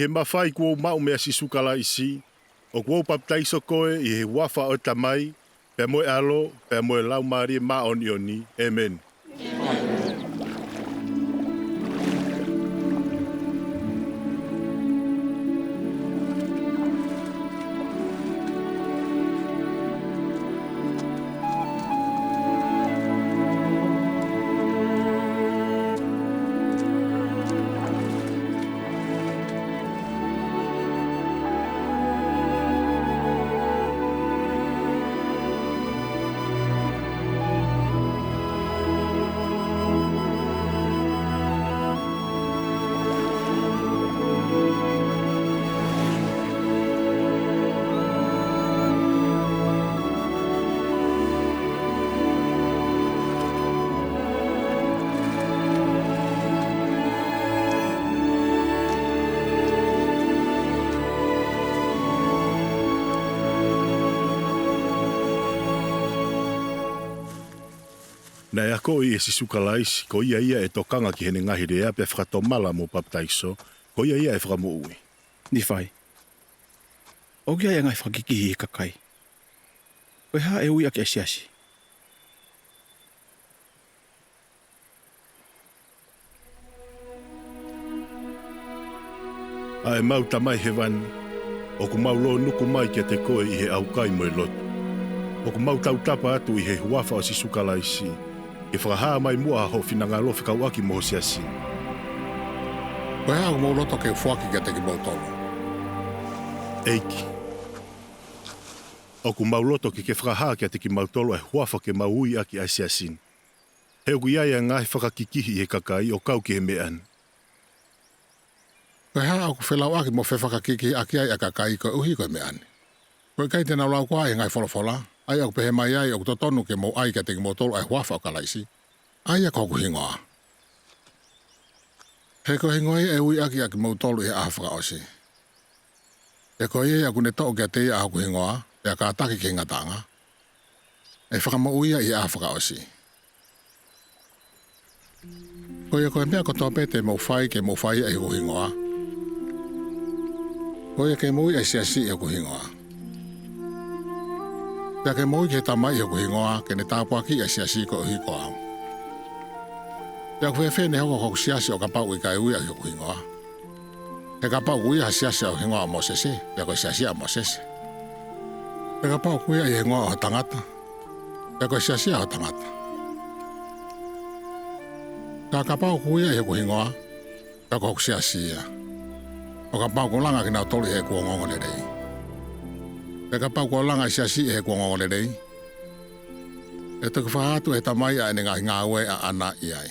he mawhai kua mau mea sisukala isi, o kua paptaiso koe i he wafa o tamai, pe moe alo, pe moe lau maari maoni oni. Amen. Nei ako i e sisukalaisi, ko ia e tokanga ki hene ngahi rea pe whakatomala mo paptaiso, ko ia e whakamu ui. Ni whai. O kia e ngai whakikihi i kakai. Koe ha e ui ake e siasi. A e mau tamai he wani, o ku mau lo nuku mai kia te koe i he aukai mo e lotu. O ku mau tau tapa atu i he huafa o sisukalaisi, e whakahaa mai mua ho whina ngā lofi kau aki mo siasi. Koe hau mau loto ke fuaki kia te ki mau tolo. Eiki. O ku mau loto ke whakahaa kia te ki mau tolo e huafa ke mau ui aki a siasin. He oku iaia ngai whakakikihi he kakai o kau ki he mean. Koe hau ku whelau aki mo whewhakakiki aki ai a kakai koe uhi koe meani. Koe kai tēnā lau kua e ngai wholofola. Ai au pehe mai ai au totonu ke mo ai kia te ki mo tolo ai huafa o kalaisi. Ai a koku hingoa. He ko hingoa e ui aki aki mo tolo i he ahawhaka osi. E ko ie aku ne to'o kia te ia aku hingoa e a kātaki ki hingatanga. E whakamo uia i ahawhaka osi. Ko ia koe mea kotoa pete mo whai ke mo whai ai hu hingoa. Ko ia ke mo ui ai siasi i aku hingoa. Pea ke moi ke tamai hoku hingoa ke ne tāpua ki a siasi ko uhi ko au. Pea ku whewhe ne hoko hoku siasi o kapau i kai ui a hoku hingoa. He kapau kui a siasi o hingoa mo sese, pea ko siasi a mo sese. Pea kapau kui a hingoa o tangata, pea ko siasi a o tangata. Pea kapau kui a hoku hingoa, pea ko hoku siasi a. O kapau kulanga ki nao toli he kua ngongo nerei. E ka pau kua langa i siasi e he kua ngongole rei. E tuku whahatu he tamai a ene ngā ue a ana i ai.